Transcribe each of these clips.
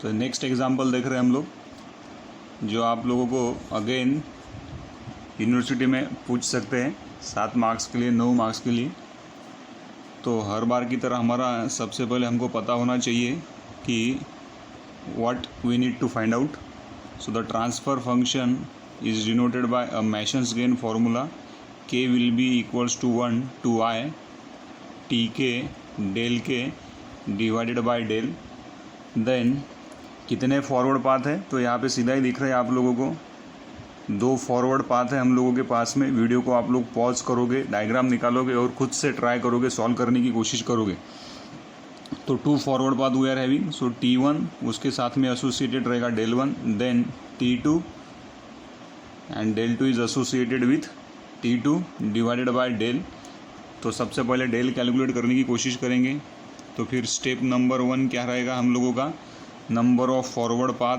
तो next example देख रहे हैं हम लोग, जो आप लोगों को अगेन यूनिवर्सिटी में पूछ सकते हैं 7 मार्क्स के लिए, 9 मार्क्स के लिए। तो हर बार की तरह हमारा सबसे पहले हमको पता होना चाहिए कि what we need to find out. So the transfer function is denoted by a Mason's gain formula, K will be equals to 1 to I T K del K divided by del. Then कितने forward path है, तो यहाँ पे सीधा ही दिख रहा है आप लोगों को 2 फॉरवर्ड पाथ है हम लोगों के पास में। वीडियो को आप लोग पॉज करोगे, डायग्राम निकालोगे और खुद से ट्राई करोगे, सॉल्व करने की कोशिश करोगे। तो 2 forward path we are having. So T1 उसके साथ में एसोसिएटेड रहेगा del 1, then T2 and del 2 is associated with T2 divided by del. तो सबसे पहले डेल कैलकुलेट करने की कोशिश करेंगे। तो फिर स्टेप नंबर 1 क्या रहेगा हम लोगों का, number of forward path.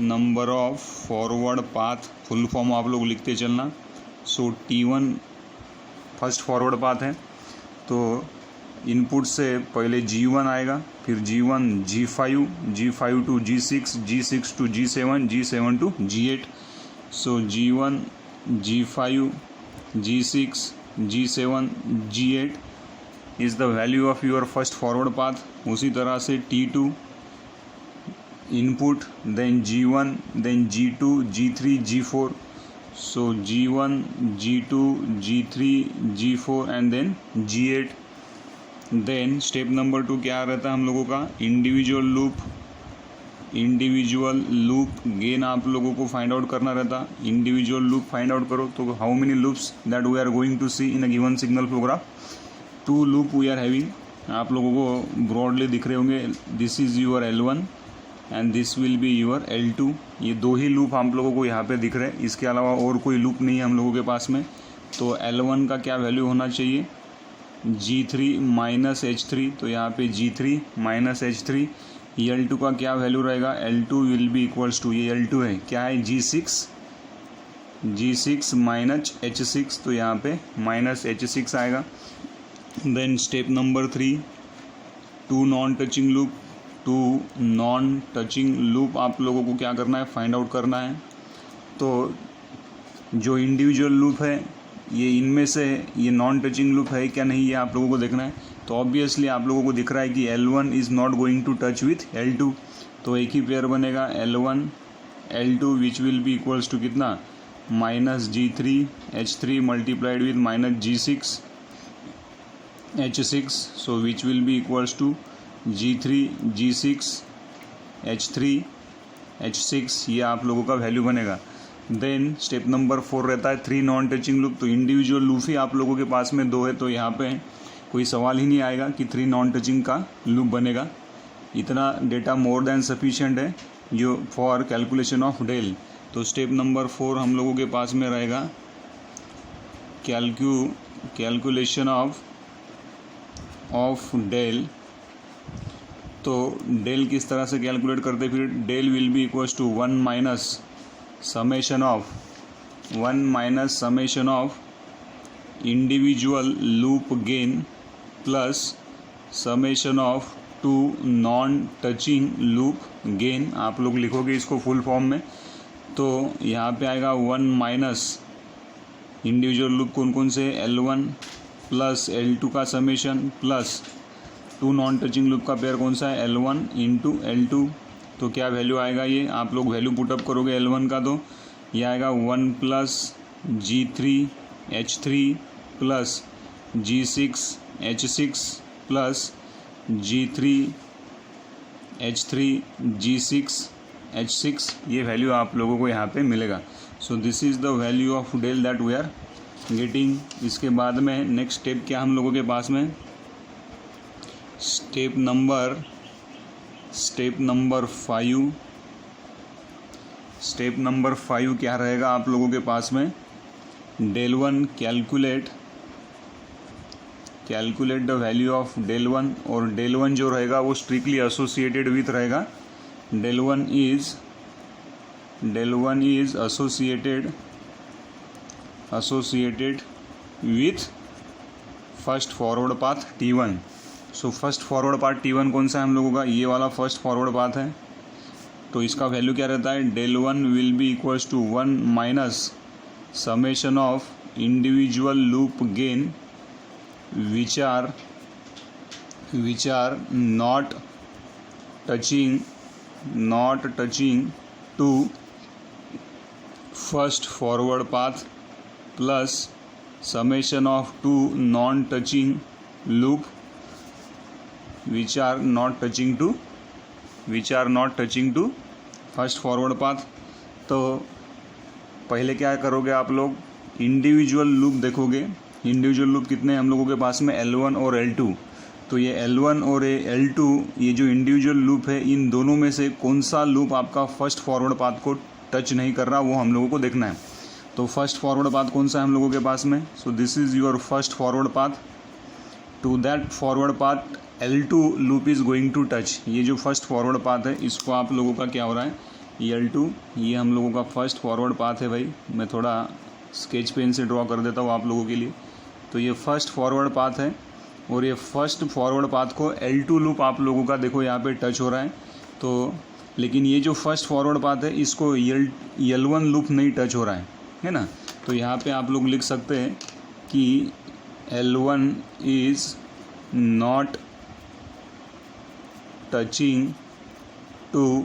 Number of forward path full form आप लोग लिखते चलना। सो T1 फर्स्ट फॉरवर्ड पाथ है, तो इनपुट से पहले G1 आएगा, फिर G1 G5, G5 to G6, G6 to G7, G7 to G8। So G1 G5 G6 G7 G8 is the value of your first forward path. उसी तरह से T2 इनपुट, then G1, then G2 G3 G4। So G1 G2 G3 G4 and then G8। Then step number 2 क्या रहता है हम लोगों का, इंडिविजुअल लूप गेन आप लोगों को फाइंड आउट करना रहता। इंडिविजुअल लूप फाइंड आउट करो तो how many loops that we are going to see in a given signal flow graph. 2 loop we are having, आप लोगों को ब्रॉडली दिख रहे होंगे। This is your L1 and this will be your L2। ये 2 ही loop हम लोगों को यहाँ पे दिख रहे हैं, इसके अलावा और कोई लूप नहीं है हम लोगों के पास में। तो L1 का क्या वैल्यू होना चाहिए, G3 माइनस H3, तो यहाँ पे G3 माइनस H3। L2 का क्या वैल्यू रहेगा, L2 will be equals to, ये L2 है क्या है, G6 माइनस H6, तो यहाँ पे माइनस H6 आएगा। Then step number 3, 2 non touching loop आप लोगों को क्या करना है, फाइंड आउट करना है। तो जो इंडिविजुअल लूप है ये इनमें से ये नॉन टचिंग लूप है क्या नहीं, ये आप लोगों को देखना है। तो ऑब्वियसली आप लोगों को दिख रहा है कि L1 is not going to touch with L2, तो एक ही पेयर बनेगा L1 L2 which will be equals to कितना, minus G3 H3 multiplied with minus G6 H6, so which will be equals to G3 G6 H3 H6, ये आप लोगों का value बनेगा। देन स्टेप नंबर 4 रहता है 3 नॉन टचिंग लूप। तो individual loop ही आप लोगों के पास में 2 है, तो यहाँ पे कोई सवाल ही नहीं आएगा कि 3 नॉन टचिंग का लूप बनेगा। इतना डेटा मोर देन सफिशिएंट है जो फॉर कैलकुलेशन ऑफ डेल। तो स्टेप नंबर 4 हम लोगों के पास में रहेगा कैलकुलेशन ऑफ डेल। तो डेल किस तरह से कैलकुलेट करते, फिर del will be equals to 1 minus summation of individual loop gain plus summation of 2 non touching loop gain. आप लोग लिखोगे इसको फुल फॉर्म में, तो यहाँ पे आएगा 1 माइनस इंडिविजुअल लूप कौन कौन से, L1 प्लस L2 का summation plus 2 non touching loop का पेयर कौन सा है, L1 इंटू L2। तो क्या वैल्यू आएगा, ये आप लोग वैल्यू पुटअप करोगे L1 का, तो ये आएगा 1 plus G3 H3 plus G6 H6 plus G3 H3 G6 H6, ये वैल्यू आप लोगों को यहाँ पे मिलेगा। So this is the value of del that we are getting. इसके बाद में नेक्स्ट स्टेप क्या हम लोगों के पास में, स्टेप नंबर 5। स्टेप नंबर 5 क्या रहेगा आप लोगों के पास में, del 1 calculate the value of del 1। और डेल 1 जो रहेगा वो स्ट्रिक्टली एसोसिएटेड विथ रहेगा, del 1 is associated with first forward path T1। So first forward path T1 कौन सा है हम लोगों का, ये वाला फर्स्ट फॉरवर्ड पाथ है। तो इसका वैल्यू क्या रहता है, del 1 will be equals to 1 minus summation of individual loop gain which are not touching to first forward path plus summation of two non-touching loop which are not touching to first forward path। तो पहले क्या करोगे आप लोग, individual loop देखोगे। Individual loop कितने हैं हम लोगों के पास में, L1 और L2। तो ये L1 और L2, ये जो इंडिविजुअल लूप है, इन दोनों में से कौन सा लूप आपका फर्स्ट फॉरवर्ड पाथ को टच नहीं कर रहा, वो हम लोगों को देखना है। तो फर्स्ट फॉरवर्ड पाथ कौन सा है हम लोगों के पास में, so this is your first forward path. To that forward path L2 loop is going to touch. ये जो फर्स्ट फॉरवर्ड पाथ है, इसको आप लोगों का क्या हो रहा है, ये L2, ये हम लोगों का फर्स्ट फॉरवर्ड पाथ है भाई। मैं थोड़ा स्केच पेन से ड्रॉ कर देता हूँ आप लोगों के लिए। तो ये फर्स्ट फॉरवर्ड पाथ है और ये फर्स्ट फॉरवर्ड पाथ को L2 लूप आप लोगों का देखो यहाँ पे टच हो रहा है। तो लेकिन ये जो फर्स्ट फॉरवर्ड पाथ है, इसको L1 लूप नहीं टच हो रहा है ना। तो यहाँ पे आप लोग लिख सकते हैं कि L1 is not touching to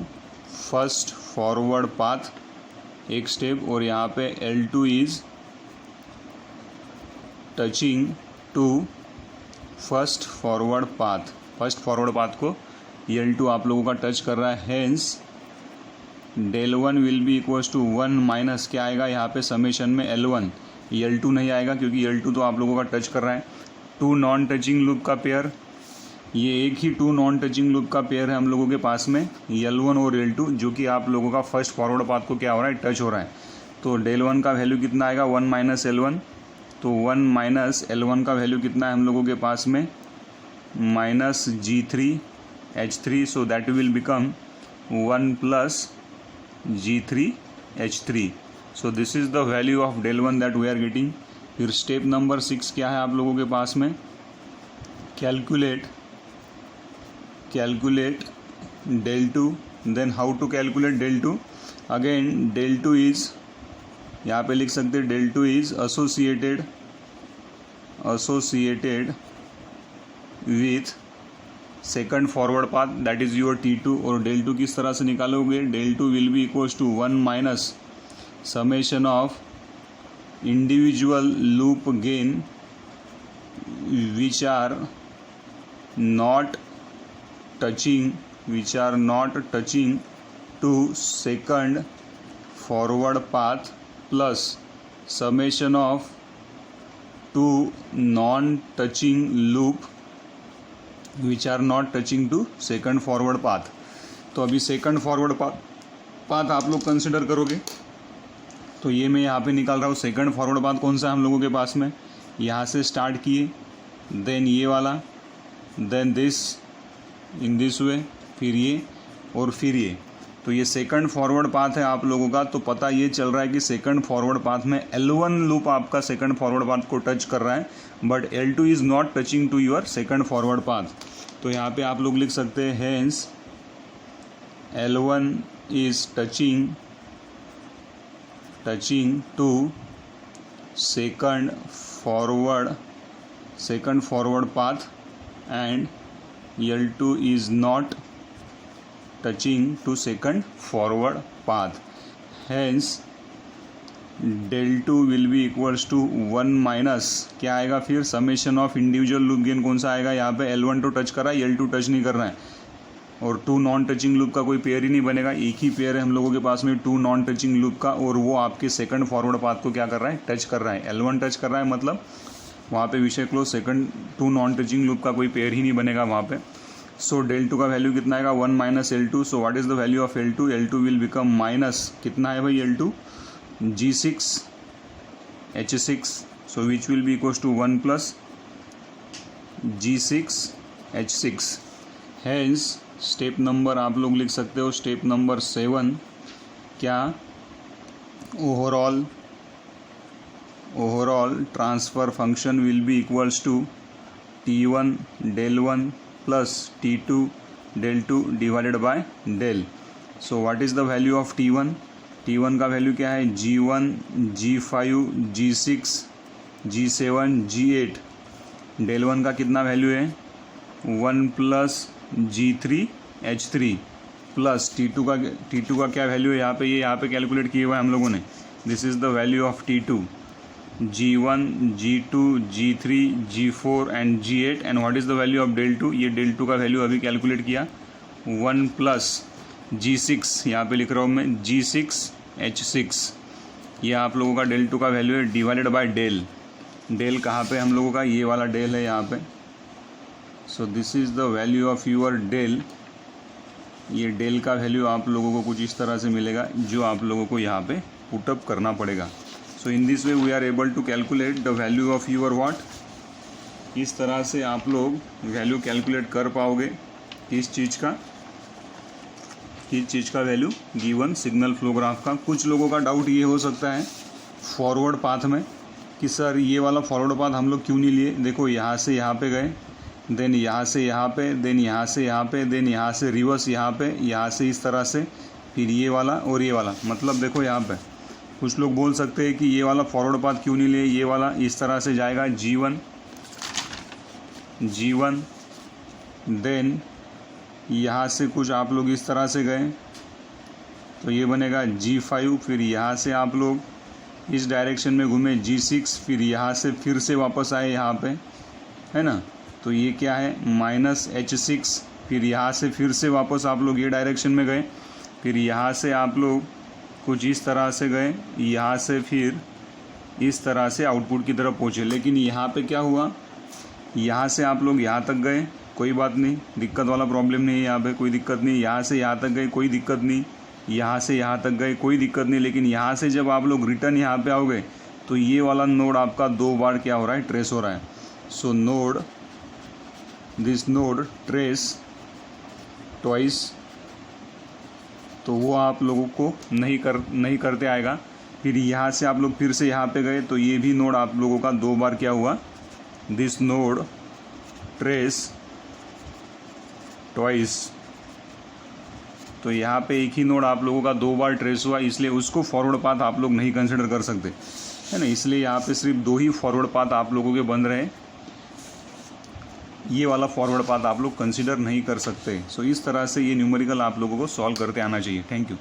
first forward path, एक स्टेप, और यहाँ पे L2 is touching to first forward path. First forward path को L2 आप लोगों का टच कर रहा है। Hence del 1 will be equals to 1 minus क्या आएगा यहाँ पे समेशन में L1, L2 नहीं आएगा क्योंकि L2 तो आप लोगों का टच कर रहा है। टू नॉन टचिंग लूप का पेयर, ये एक ही टू नॉन टचिंग लूप का पेयर है हम लोगों के पास में, L1 और L2, जो कि आप लोगों का फर्स्ट फॉरवर्ड पाथ को क्या हो रहा है, टच हो रहा है। तो del 1 का वैल्यू कितना आएगा, 1 माइनस L1। तो 1 माइनस L1 का वैल्यू कितना है हम लोगों के पास में, minus G3H3। So that will become 1 plus G3H3। So this is the value of del 1 that we are getting. फिर स्टेप नंबर 6 क्या है आप लोगों के पास में, calculate del 2। Then how to calculate del 2, again del 2 is, यहाँ पे लिख सकते हैं del 2 is associated with second forward path that is your T2। और del 2 किस तरह से निकालोगे, del 2 will be equals to 1 minus summation of individual loop gain which are not touching to second forward path plus summation of two non touching loop which are not touching to second forward path. तो अभी second forward path आप लोग consider करोगे, तो ये मैं यहाँ पे निकाल रहा हूँ। सेकंड फॉरवर्ड पाथ कौन सा है हम लोगों के पास में, यहाँ से स्टार्ट किए, देन ये वाला, then this in this way, फिर ये और फिर ये। तो ये सेकंड फॉरवर्ड पाथ है आप लोगों का। तो पता ये चल रहा है कि सेकंड फॉरवर्ड पाथ में L1 लूप आपका सेकंड फॉरवर्ड पाथ को टच कर रहा है, but L2 is not touching to your second forward path. तो यहाँ पे आप लोग लिख सकते हैं hence L1 is touching to second forward path and L2 is not touching to second forward path. Hence del 2 will be equals to 1 minus क्या आएगा फिर summation of individual loop gain कौन सा आएगा, यहाँ पे L1 तो टच कर रहा है, L2 टच नहीं कर रहा है, और टू नॉन टचिंग लूप का कोई पेयर ही नहीं बनेगा। एक ही पेयर है हम लोगों के पास में टू नॉन टचिंग लूप का, और वो आपके सेकंड फॉरवर्ड पाथ को क्या कर रहा है, टच कर रहा है। L1 टच कर रहा है मतलब वहाँ पे विषय close, second two non touching loop का कोई पेयर ही नहीं बनेगा वहाँ पे। सो del 2 का वैल्यू कितना आएगा, 1 minus L2। So what is the value of L2, L2 will become minus कितना है भाई L2, G6H6। So which will be equals to 1 plus G6H6। Hence step number आप लोग लिख सकते हो, स्टेप नंबर 7 क्या, overall transfer function will be equals to T1 del 1 plus T2 del 2 divided by del. So what is the value of T1? T1 का value क्या है? G1, G5, G6, G7, G8. del 1 का कितना value है? 1 plus G3 H3 plus T2 का क्या value है यहाँ पे? ये यहाँ पे कैलकुलेट किए हुआ है हम लोगों ने. This is the value of T2. G1, G2, G3, G4 and G8 and what is the value of del 2? ये del 2 का वैल्यू अभी कैलकुलेट किया. 1 प्लस G6, यहाँ पे लिख रहा हूँ मैं, G6 H6. ये आप लोगों का del 2 का वैल्यू है डिवाइडेड बाय del. del कहाँ पे हम लोगों का? ये वाला del है यहाँ पे. सो this is the value of your del. ये del का वैल्यू आप लोगों को कुछ इस तरह से मिलेगा जो आप लोगों को यहाँ पे पुटअप करना पड़ेगा. So in this way we are able to calculate the value of your what. इस तरह से आप लोग वैल्यू कैलकुलेट कर पाओगे किस चीज़ का value given signal flow graph का. कुछ लोगों का डाउट ये हो सकता है फॉरवर्ड पाथ में कि सर ये वाला फॉरवर्ड पाथ हम लोग क्यों नहीं लिए. देखो यहाँ से यहाँ पे गए, देन यहाँ से यहाँ पे, देन यहाँ से यहाँ पे, देन यहाँ से रिवर्स यहाँ पे, यहाँ से इस तरह से, फिर ये वाला और ये वाला. मतलब देखो यहाँ पे कुछ लोग बोल सकते हैं कि ये वाला फॉरवर्ड पाथ क्यों नहीं लिए. ये वाला इस तरह से जाएगा G1 देन यहाँ से कुछ आप लोग इस तरह से गए तो ये बनेगा G5. फिर यहाँ से आप लोग इस डायरेक्शन में घूमे G6. फिर यहाँ से फिर से वापस आए यहाँ पे, है ना. तो ये क्या है? -H6. फिर यहाँ से फिर से वापस आप लोग ये डायरेक्शन में गए. फिर यहाँ से आप लोग कुछ इस तरह से गए, यहाँ से फिर इस तरह से आउटपुट की तरफ पहुँचे. लेकिन यहाँ पे क्या हुआ? यहाँ से आप लोग यहाँ तक गए, कोई बात नहीं, दिक्कत वाला प्रॉब्लम नहीं है यहाँ पे, कोई दिक्कत नहीं. यहाँ से यहाँ तक गए, कोई दिक्कत नहीं. यहाँ से यहाँ तक गए, कोई दिक्कत नहीं. लेकिन यहाँ से जब आप लोग रिटर्न यहाँ पे आओगे तो ये वाला नोड आपका 2 बार क्या हो रहा है? ट्रेस हो रहा है. So this node trace twice. तो वो आप लोगों को नहीं करते आएगा. फिर यहाँ से आप लोग फिर से यहाँ पे गए तो ये भी नोड आप लोगों का 2 बार क्या हुआ? This node trace twice. तो यहाँ पे एक ही नोड आप लोगों का 2 बार ट्रेस हुआ, इसलिए उसको फॉरवर्ड पाथ आप लोग नहीं कंसिडर कर सकते, है ना. इसलिए यहाँ पे सिर्फ 2 ही फॉरवर्ड पाथ आप लोगों के बन रहे हैं. ये वाला फॉरवर्ड पाथ आप लोग कंसिडर नहीं कर सकते. सो इस तरह से ये न्यूमेरिकल आप लोगों को सॉल्व करते आना चाहिए. Thank you.